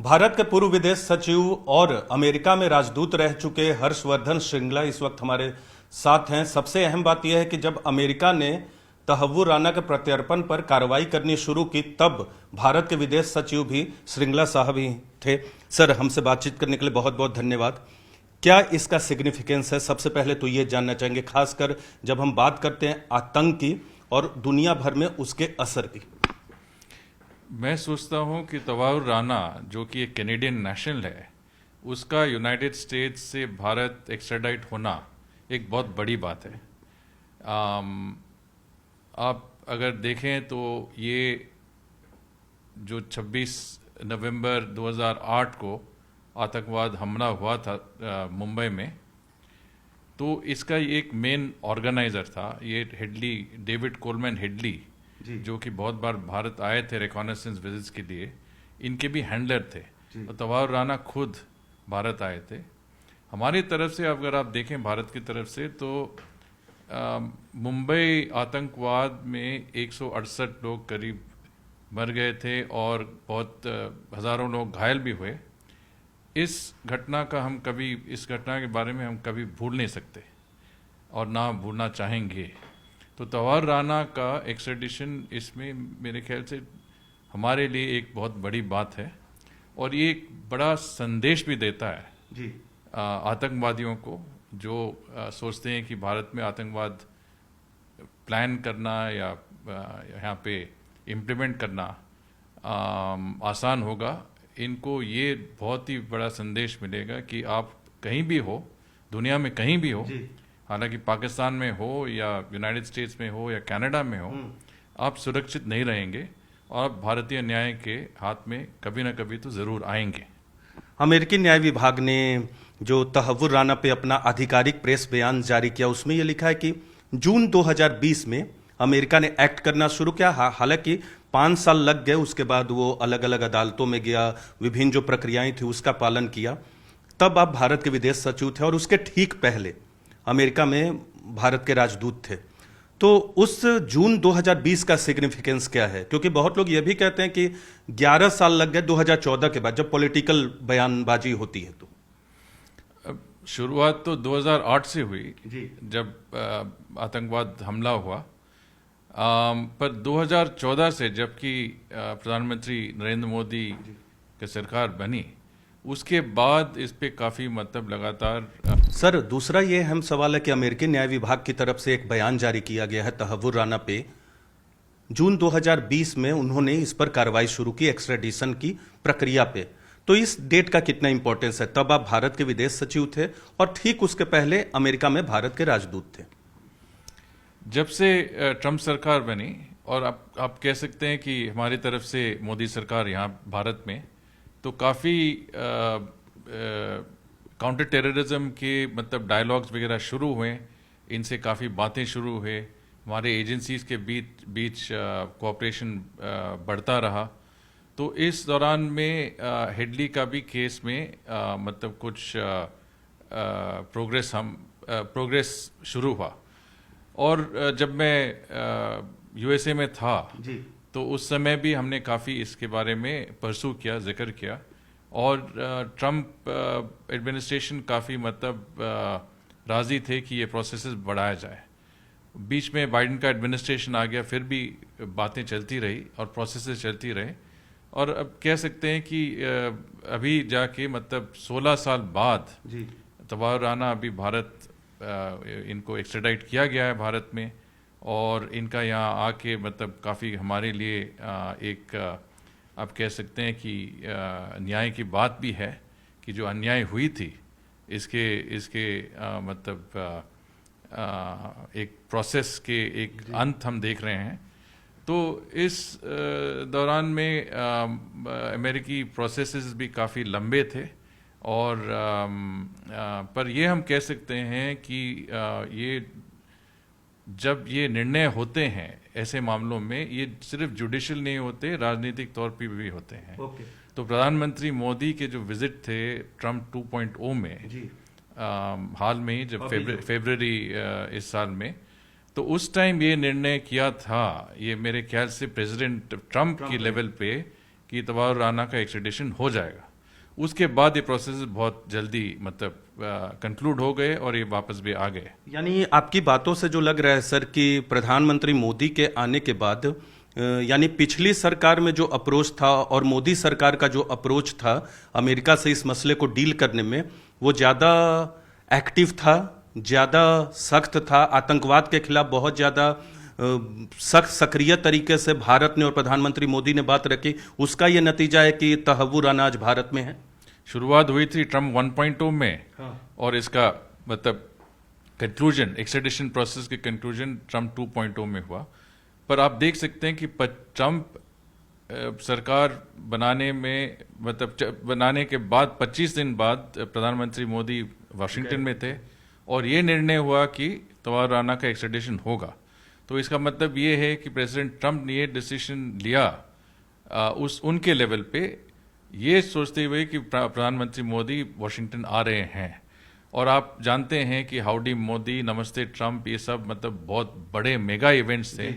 भारत के पूर्व विदेश सचिव और अमेरिका में राजदूत रह चुके हर्षवर्धन श्रृंगला इस वक्त हमारे साथ हैं। सबसे अहम बात यह है कि जब अमेरिका ने तहव्वुर राना के प्रत्यर्पण पर कार्रवाई करनी शुरू की, तब भारत के विदेश सचिव भी श्रृंगला साहब ही थे। सर, हमसे बातचीत करने के लिए बहुत बहुत धन्यवाद। क्या इसका सिग्निफिकेंस है? सबसे पहले तो ये जानना चाहेंगे, खासकर जब हम बात करते हैं आतंक की और दुनिया भर में उसके असर की। मैं सोचता हूं कि तवाउर राना, जो कि एक कैनेडियन नेशनल है, उसका यूनाइटेड स्टेट्स से भारत एक्स्ट्राडाइट होना एक बहुत बड़ी बात है। आप अगर देखें तो ये जो 26 नवंबर 2008 को आतंकवाद हमला हुआ था मुंबई में, तो इसका एक मेन ऑर्गेनाइजर था ये हेडली, डेविड कोलमैन हेडली, जो कि बहुत बार भारत आए थे रिकॉनेसेंस विजिट्स के लिए। इनके भी हैंडलर थे और तवाउर राना खुद भारत आए थे। हमारी तरफ से अगर आप देखें भारत की तरफ से, तो मुंबई आतंकवाद में 168 लोग करीब मर गए थे और बहुत हज़ारों लोग घायल भी हुए। इस घटना के बारे में हम कभी भूल नहीं सकते और ना भूलना चाहेंगे। तो तवाउर राना का एक्स्ट्रेडिशन इसमें मेरे ख्याल से हमारे लिए एक बहुत बड़ी बात है और ये एक बड़ा संदेश भी देता है जी आतंकवादियों को, जो सोचते हैं कि भारत में आतंकवाद प्लान करना या यहाँ पे इम्प्लीमेंट करना आसान होगा। इनको ये बहुत ही बड़ा संदेश मिलेगा कि आप कहीं भी हो, दुनिया में कहीं भी हो, हालांकि पाकिस्तान में हो या यूनाइटेड स्टेट्स में हो या कनाडा में हो, आप सुरक्षित नहीं रहेंगे और आप भारतीय न्याय के हाथ में कभी ना कभी तो ज़रूर आएंगे। अमेरिकी न्याय विभाग ने जो तहव्वुर राना पे अपना आधिकारिक प्रेस बयान जारी किया, उसमें यह लिखा है कि जून 2020 में अमेरिका ने एक्ट करना शुरू किया। हालांकि 5 साल लग गए, उसके बाद वो अलग अलग अदालतों में गया, विभिन्न जो प्रक्रियाएं थी उसका पालन किया। तब आप भारत के विदेश सचिव थे और उसके ठीक पहले अमेरिका में भारत के राजदूत थे। तो उस जून 2020 का सिग्निफिकेंस क्या है? क्योंकि बहुत लोग ये भी कहते हैं कि 11 साल लग गए 2014 के बाद, जब पॉलिटिकल बयानबाजी होती है। तो शुरुआत तो 2008 से हुई जब आतंकवाद हमला हुआ, पर 2014 से जबकि प्रधानमंत्री नरेंद्र मोदी की सरकार बनी, उसके बाद इस पे काफ़ी मतलब लगातार। सर, दूसरा ये अहम सवाल है कि अमेरिकी न्याय विभाग की तरफ से एक बयान जारी किया गया है तहव्वुर राना पे। जून 2020 में उन्होंने इस पर कार्रवाई शुरू की, एक्स्ट्रेडिशन की प्रक्रिया पे। तो इस डेट का कितना इंपॉर्टेंस है? तब आप भारत के विदेश सचिव थे और ठीक उसके पहले अमेरिका में भारत के राजदूत थे। जब से ट्रंप सरकार बनी, और आप कह सकते हैं कि हमारी तरफ से मोदी सरकार यहाँ भारत में, तो काफ़ी काउंटर टेररिज्म के मतलब डायलॉग्स वगैरह शुरू हुए, इनसे काफ़ी बातें शुरू हुए, हमारे एजेंसीज के बीच कोऑपरेशन बढ़ता रहा। तो इस दौरान में हेडली का भी केस में मतलब कुछ प्रोग्रेस शुरू हुआ। और जब मैं यूएसए में था तो उस समय भी हमने काफ़ी इसके बारे में परसू किया, जिक्र किया, और ट्रंप एडमिनिस्ट्रेशन काफ़ी मतलब राज़ी थे कि ये प्रोसेसेस बढ़ाया जाए। बीच में बाइडेन का एडमिनिस्ट्रेशन आ गया, फिर भी बातें चलती रही और प्रोसेसेस चलती रहे। और अब कह सकते हैं कि अभी जाके मतलब 16 साल बाद तवाउर राना अभी भारत, इनको एक्स्ट्राडाइट किया गया है भारत में, और इनका यहाँ आके मतलब काफ़ी हमारे लिए एक आप कह सकते हैं कि न्याय की बात भी है कि जो अन्याय हुई थी इसके मतलब एक प्रोसेस के एक अंत हम देख रहे हैं। तो इस दौरान में अमेरिकी प्रोसेसेस भी काफ़ी लंबे थे, और पर ये हम कह सकते हैं कि ये जब ये निर्णय होते हैं ऐसे मामलों में, ये सिर्फ जुडिशियल नहीं होते, राजनीतिक तौर पे भी होते हैं। तो प्रधानमंत्री मोदी के जो विजिट थे ट्रंप 2.0 में हाल में ही, जब फरवरी इस साल में, तो उस टाइम ये निर्णय किया था, ये मेरे ख्याल से प्रेसिडेंट ट्रंप की लेवल पे, कि तवार राना का एक्सट्रेडिशन हो जाएगा। उसके बाद ये प्रोसेस बहुत जल्दी मतलब कंक्लूड हो गए और ये वापस भी आ गए। यानी आपकी बातों से जो लग रहा है सर कि प्रधानमंत्री मोदी के आने के बाद यानी पिछली सरकार में जो अप्रोच था और मोदी सरकार का जो अप्रोच था अमेरिका से इस मसले को डील करने में, वो ज़्यादा एक्टिव था, ज़्यादा सख्त था, आतंकवाद के खिलाफ बहुत ज़्यादा सख्त सक्रिय तरीके से भारत ने और प्रधानमंत्री मोदी ने बात रखी। उसका ये नतीजा है कि तहव्वुर राना आज भारत में है। शुरुआत हुई थी ट्रम्प 1.0 में, हाँ। और इसका मतलब कंक्लूजन, एक्सट्रेडिशन प्रोसेस के कंक्लूजन ट्रम्प 2.0 में हुआ। पर आप देख सकते हैं कि ट्रम्प सरकार बनाने में मतलब बनाने के बाद 25 दिन बाद प्रधानमंत्री मोदी वाशिंगटन में थे और ये निर्णय हुआ कि तवार राना का एक्सट्रेडिशन होगा। तो इसका मतलब ये है कि प्रेसिडेंट ट्रम्प ने ये डिसीजन लिया उनके लेवल पे, ये सोचते हुए कि प्रधानमंत्री मोदी वाशिंगटन आ रहे हैं। और आप जानते हैं कि हाउडी मोदी, नमस्ते ट्रम्प, ये सब मतलब बहुत बड़े मेगा इवेंट्स थे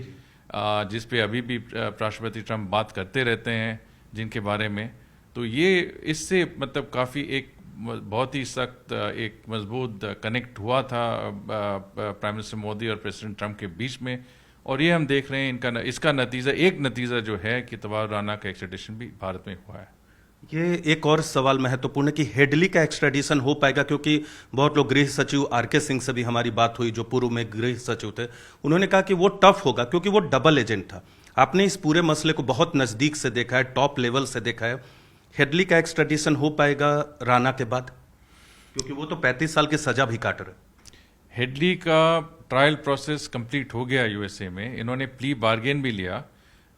जिस पे अभी भी राष्ट्रपति ट्रम्प बात करते रहते हैं, जिनके बारे में। तो ये इससे मतलब काफ़ी एक बहुत ही सख्त एक मजबूत कनेक्ट हुआ था प्राइम मिनिस्टर मोदी और प्रेसिडेंट ट्रम्प के बीच में। और ये हम देख रहे हैं इसका नतीजा, एक नतीजा जो है कि तवार राना का एक्सट्रेडिशन भी भारत में हुआ है। ये एक और सवाल महत्वपूर्ण है कि हेडली का एक्सट्रेडिशन हो पाएगा, क्योंकि बहुत लोग, गृह सचिव आरके सिंह से भी हमारी बात हुई जो पूर्व में गृह सचिव थे, उन्होंने कहा कि वो टफ होगा क्योंकि वो डबल एजेंट था। आपने इस पूरे मसले को बहुत नज़दीक से देखा है, टॉप लेवल से देखा है। हेडली का एक्सट्रेडिशन हो पाएगा राना के बाद, क्योंकि वो तो 35 साल की सजा भी काट रहे। हेडली का ट्रायल प्रोसेस कंप्लीट हो गया यूएसए में। इन्होंने प्ली बार्गेन भी लिया।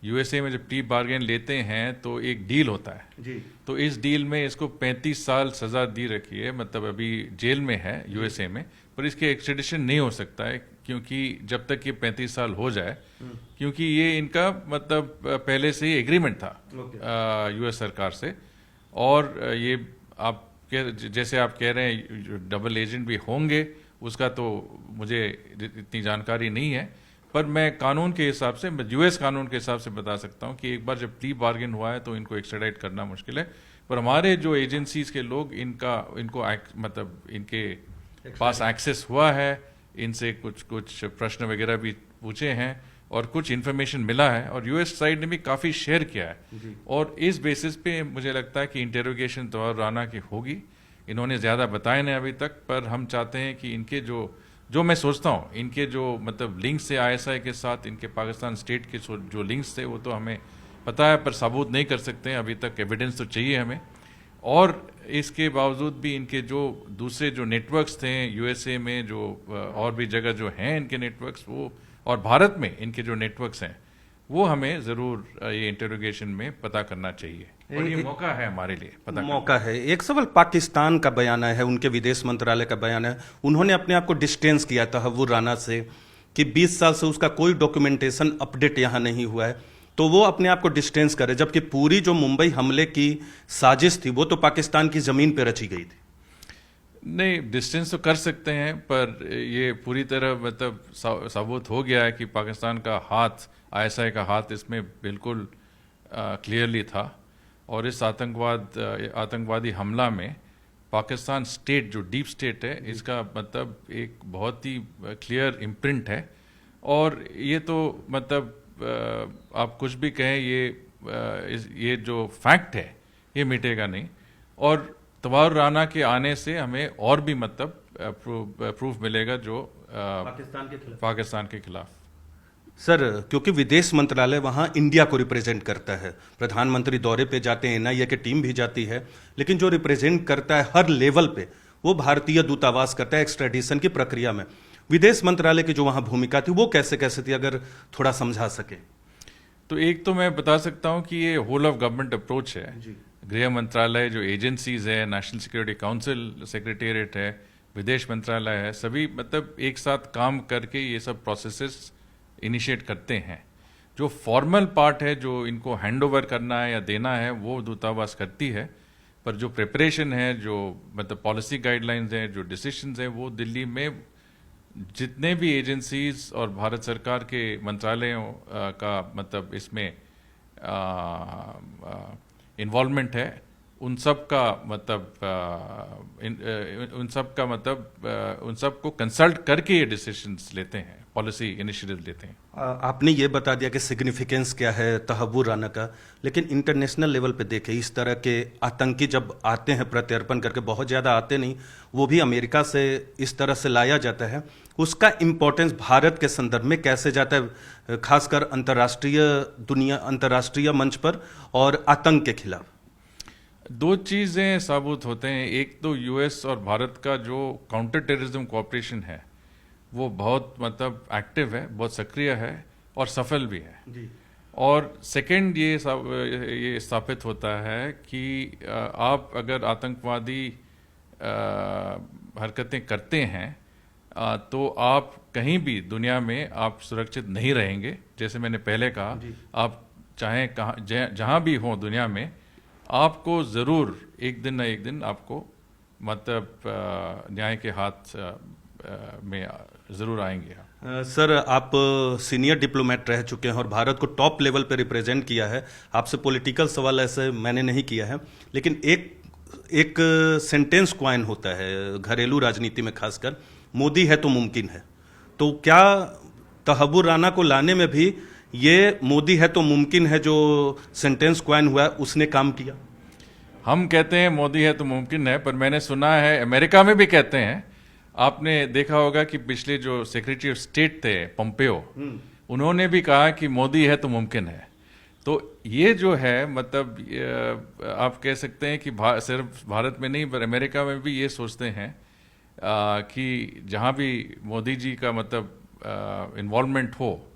यूएसए में जब प्ली बार्गेन लेते हैं तो एक डील होता है जी। तो इस डील में इसको 35 साल सजा दी रखी है, मतलब अभी जेल में है यूएसए में। पर इसके एक्सट्रेडिशन नहीं हो सकता है क्योंकि जब तक ये 35 साल हो जाए, क्योंकि ये इनका मतलब पहले से ही एग्रीमेंट था यूएस सरकार से। और ये आप जैसे आप कह रहे हैं डबल एजेंट भी होंगे, उसका तो मुझे इतनी जानकारी नहीं है। पर मैं कानून के हिसाब से, यूएस कानून के हिसाब से बता सकता हूं कि एक बार जब प्ली बार्गेन हुआ है तो इनको एक्सट्राडाइट करना मुश्किल है। पर हमारे जो एजेंसीज के लोग इनको मतलब इनके पास एक्सेस हुआ है, इनसे कुछ प्रश्न वगैरह भी पूछे हैं और कुछ इन्फॉर्मेशन मिला है और यूएस साइड ने भी काफ़ी शेयर किया है। और इस बेसिस पे मुझे लगता है कि इंटेरोगेशन तवार राना की होगी। इन्होंने ज़्यादा बताए नहीं अभी तक, पर हम चाहते हैं कि इनके जो मैं सोचता हूँ इनके जो मतलब लिंक्स थे आईएसआई के साथ, इनके पाकिस्तान स्टेट के जो लिंक्स थे वो तो हमें पता है, पर सबूत नहीं कर सकते हैं अभी तक। एविडेंस तो चाहिए हमें। और इसके बावजूद भी इनके जो दूसरे जो नेटवर्क्स थे यूएसए में, जो और भी जगह जो हैं इनके नेटवर्क्स, वो और भारत में इनके जो नेटवर्क्स हैं, वो हमें ज़रूर ये इंटरोगेशन में पता करना चाहिए। और ये मौका है हमारे लिए पता मौका है। एक सवाल पाकिस्तान का बयान है, उनके विदेश मंत्रालय का बयान है। उन्होंने अपने आप को डिस्टेंस किया तहव्वुर राना से कि 20 साल से उसका कोई डॉक्यूमेंटेशन अपडेट यहाँ नहीं हुआ है, तो वो अपने आप को डिस्टेंस करे, जबकि पूरी जो मुंबई हमले की साजिश थी वो तो पाकिस्तान की जमीन पर रची गई थी। नहीं, डिस्टेंस तो कर सकते हैं, पर ये पूरी तरह मतलब साबुत हो गया है कि पाकिस्तान का हाथ, आईएसआई का हाथ इसमें बिल्कुल क्लियरली था। और इस आतंकवादी हमला में पाकिस्तान स्टेट, जो डीप स्टेट है, इसका मतलब एक बहुत ही क्लियर इम्प्रिंट है। और ये तो मतलब आप कुछ भी कहें, ये जो फैक्ट है ये मिटेगा नहीं। और तवार राना के आने से हमें और भी मतलब प्रूफ मिलेगा जो पाकिस्तान के खिलाफ। सर, क्योंकि विदेश मंत्रालय वहाँ इंडिया को रिप्रेजेंट करता है, प्रधानमंत्री दौरे पे जाते हैं, एनआईए की टीम भी जाती है, लेकिन जो रिप्रेजेंट करता है हर लेवल पे वो भारतीय दूतावास करता है एक्सट्रेडिशन की प्रक्रिया में। विदेश मंत्रालय की जो वहाँ भूमिका थी वो कैसे कैसे थी, अगर थोड़ा समझा सके। तो एक तो मैं बता सकता हूँ कि ये होल ऑफ गवर्नमेंट अप्रोच है। गृह मंत्रालय, जो एजेंसीज है, नेशनल सिक्योरिटी काउंसिल सेक्रेटेरिएट है, विदेश मंत्रालय है, सभी मतलब एक साथ काम करके ये सब प्रोसेसेस इनिशिएट करते हैं। जो फॉर्मल पार्ट है, जो इनको हैंडओवर करना है या देना है, वो दूतावास करती है। पर जो प्रिपरेशन है, जो मतलब पॉलिसी गाइडलाइंस हैं, जो डिसीजंस हैं, वो दिल्ली में जितने भी एजेंसीज और भारत सरकार के मंत्रालयों का मतलब इसमें इन्वॉल्वमेंट है, उन सब का मतलब उन सब को कंसल्ट करके ये डिसीजंस लेते हैं, पॉलिसी इनिशिएटिव लेते हैं। आपने ये बता दिया कि सिग्निफिकेंस क्या है तहव्वुर राना का, लेकिन इंटरनेशनल लेवल पे देखें इस तरह के आतंकी जब आते हैं प्रत्यर्पण करके, बहुत ज़्यादा आते नहीं, वो भी अमेरिका से इस तरह से लाया जाता है, उसका इम्पोर्टेंस भारत के संदर्भ में कैसे जाता है, खासकर अंतर्राष्ट्रीय मंच पर और आतंक के खिलाफ? दो चीज़ें साबित होते हैं। एक तो यूएस और भारत का जो काउंटर टेररिज्म कोऑपरेशन है वो बहुत मतलब एक्टिव है, बहुत सक्रिय है और सफल भी है जी। और सेकंड ये स्थापित होता है कि आप अगर आतंकवादी हरकतें करते हैं तो आप कहीं भी दुनिया में आप सुरक्षित नहीं रहेंगे। जैसे मैंने पहले कहा, आप चाहे जहाँ भी हो दुनिया में, आपको ज़रूर एक दिन न एक दिन आपको मतलब न्याय के हाथ में ज़रूर आएंगे। सर, आप सीनियर डिप्लोमेट रह चुके हैं और भारत को टॉप लेवल पे रिप्रेजेंट किया है। आपसे पॉलिटिकल सवाल ऐसे मैंने नहीं किया है, लेकिन एक सेंटेंस क्वाइन होता है घरेलू राजनीति में, खासकर मोदी है तो मुमकिन है। तो क्या तहव्वुर राना को लाने में भी ये मोदी है तो मुमकिन है जो सेंटेंस क्वाइन हुआ है उसने काम किया? हम कहते हैं मोदी है तो मुमकिन है, पर मैंने सुना है अमेरिका में भी कहते हैं। आपने देखा होगा कि पिछले जो सेक्रेटरी ऑफ स्टेट थे पोम्पेयो, उन्होंने भी कहा कि मोदी है तो मुमकिन है। तो ये जो है मतलब आप कह सकते हैं कि सिर्फ भारत में नहीं पर अमेरिका में भी ये सोचते हैं कि जहाँ भी मोदी जी का मतलब इन्वॉल्वमेंट हो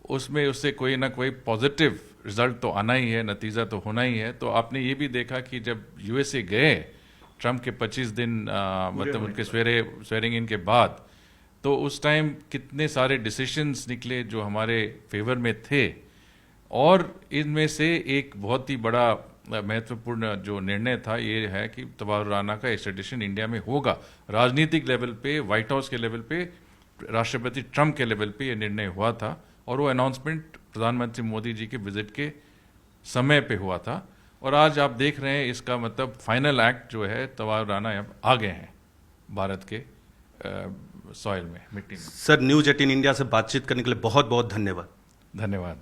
उसमें उससे कोई ना कोई पॉजिटिव रिजल्ट तो आना ही है, नतीजा तो होना ही है। तो आपने ये भी देखा कि जब यूएसए गए ट्रम्प के 25 दिन मतलब उनके स्वेरिंग इन के बाद, तो उस टाइम कितने सारे डिसीजंस निकले जो हमारे फेवर में थे, और इनमें से एक बहुत ही बड़ा महत्वपूर्ण जो निर्णय था ये है कि तहव्वुर राना का एक्स्ट्रेडिशन इंडिया में होगा। राजनीतिक लेवल पे, व्हाइट हाउस के लेवल पे, राष्ट्रपति ट्रम्प के लेवल पे ये निर्णय हुआ था, और वो अनाउंसमेंट प्रधानमंत्री मोदी जी के विजिट के समय पे हुआ था। और आज आप देख रहे हैं इसका मतलब फाइनल एक्ट जो है, तहव्वुर राना अब आ गए हैं भारत के सॉइल में, मिट्टी में। सर, न्यूज़ 18 इंडिया से बातचीत करने के लिए बहुत बहुत धन्यवाद। धन्यवाद।